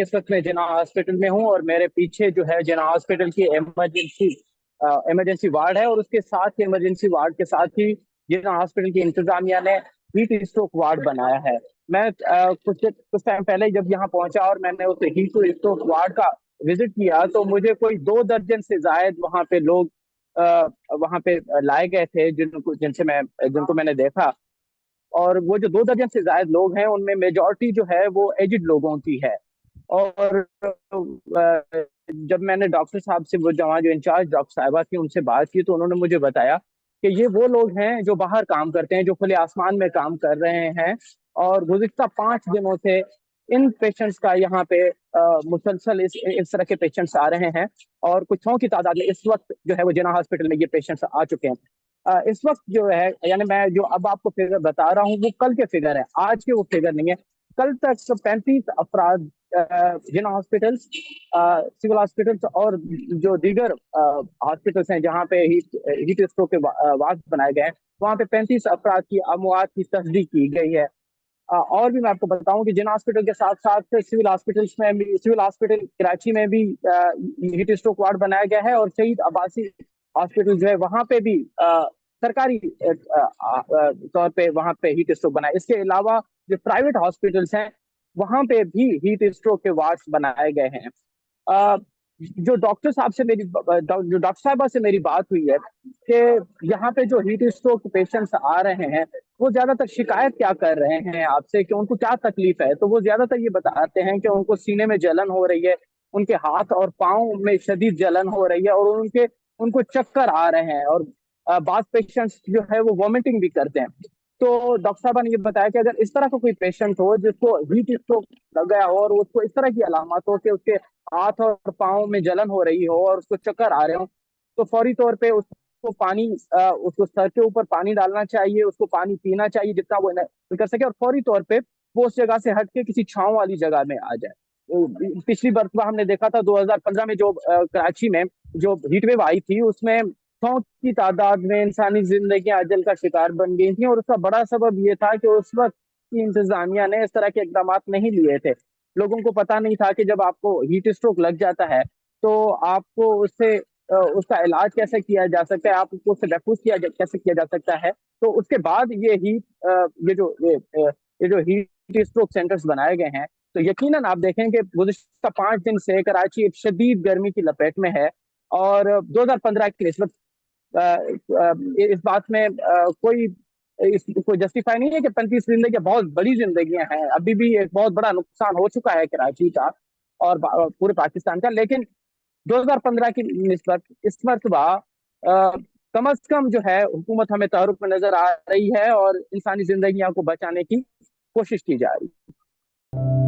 इस वक्त मैं जिन्ना हॉस्पिटल में हूँ और मेरे पीछे जो है जिन्ना हॉस्पिटल की इमरजेंसी वार्ड है, और उसके साथ ही इमरजेंसी वार्ड के साथ ही जिन्ना हॉस्पिटल की इंतजामिया ने हीट स्ट्रोक वार्ड बनाया है। मैं कुछ टाइम पहले जब यहाँ पहुंचा और मैंने उस हीट स्ट्रोक वार्ड का विजिट किया, तो मुझे कोई 2 दर्जन से जायद वहाँ पे लोग वहाँ पे लाए गए थे, जिनको मैंने देखा। और वो जो 2 दर्जन से ज्यादा लोग हैं, उनमें मेजोरिटी जो है वो एजिड लोगों की है। और जब मैंने डॉक्टर साहब से, वो जहाँ जो इंचार्ज डॉक्टर साहिबा थी, उनसे बात की, तो उन्होंने मुझे बताया कि ये वो लोग हैं जो बाहर काम करते हैं, जो खुले आसमान में काम कर रहे हैं। और गुज़िश्ता 5 दिनों से इन पेशेंट्स का यहाँ पे मुसलसल इस तरह के पेशेंट्स आ रहे हैं। और कुछ 100 की तादाद में इस वक्त जो है वो जिन्ना हॉस्पिटल में ये पेशेंट्स आ चुके हैं। इस वक्त जो है, यानी मैं जो अब आपको फिगर बता रहा हूँ वो कल के फिगर है, आज के वो फिगर नहीं है। कल तक 35 अफराद जिन्ना हॉस्पिटल्स, सिविल हॉस्पिटल्स और जो दीगर हॉस्पिटल्स हैं जहाँ पे हीट स्ट्रोक के वार्ड बनाए गए हैं, वहाँ पे 35 अफराद की अमवात की तस्दीक की गई है। और भी मैं आपको बताऊं कि जिन्ना हॉस्पिटल के साथ साथ सिविल हॉस्पिटल कराची में भी हीट स्ट्रोक वार्ड बनाया गया है, और शहीद अब्बासी हॉस्पिटल जो है वहां पे भी सरकारी तौर पे वहां पे हीट स्ट्रोक बनाए। इसके अलावा जो प्राइवेट हॉस्पिटल्स हैं वहां पे भी हीट स्ट्रोक के वार्ड्स बनाए गए हैं। अ, जो डॉक्टर साहबा से मेरी बात हुई है कि यहाँ पे जो हीट स्ट्रोक पेशेंट्स आ रहे हैं, वो ज्यादातर शिकायत क्या कर रहे हैं आपसे कि उनको क्या तकलीफ है, तो वो ज्यादातर ये बताते हैं कि उनको सीने में जलन हो रही है, उनके हाथ और पाँव में शदीद जलन हो रही है, और उनको चक्कर आ रहे हैं, और बास पेशेंट्स जो है वो वॉमिटिंग भी करते हैं। तो डॉक्टर साहब ने ये बताया कि अगर इस तरह का कोई पेशेंट हो जिसको हीट स्ट्रोक लग गया हो और उसको इस तरह की अलामत हो कि उसके हाथ और पाँव में जलन हो रही हो और उसको चक्कर आ रहे हो, तो फौरी तौर पे उसको सर के ऊपर पानी डालना चाहिए, उसको पानी पीना चाहिए जितना वो कर सके, और फौरी तौर पे वो उस जगह से हट के किसी छांव वाली जगह में आ जाए। पिछली मरतबा हमने देखा था 2015 में, जो कराची में जो हीट वेव आई थी, उसमें 100 की तादाद में इंसानी जिंदगी अजल का शिकार बन गई थी, और उसका बड़ा सबब ये था कि उस वक्त की इंतजामिया ने इस तरह के इकदाम नहीं लिए थे। लोगों को पता नहीं था कि जब आपको हीट स्ट्रोक लग जाता है तो आपको उसका इलाज कैसे किया जा सकता है, आपको उससे महफूज कैसे किया जा सकता है। तो उसके बाद ये जो हीट स्ट्रोक सेंटर्स बनाए गए हैं, तो यकीनन आप देखें कि गुज़िश्ता 5 दिन से कराची एक शदीद गर्मी की लपेट में है। और 2015 के इस वक्त इस बात में कोई जस्टिफाई नहीं है कि 35 जिंदगी बहुत बड़ी जिंदगियां हैं, अभी भी एक बहुत बड़ा नुकसान हो चुका है कराची का और पूरे पाकिस्तान का। लेकिन 2015 की निस्बत इस मरतबा कम अज कम जो है हुकूमत हमें तहरुक में नजर आ रही है, और इंसानी जिंदगियां को बचाने की कोशिश की जा रही है।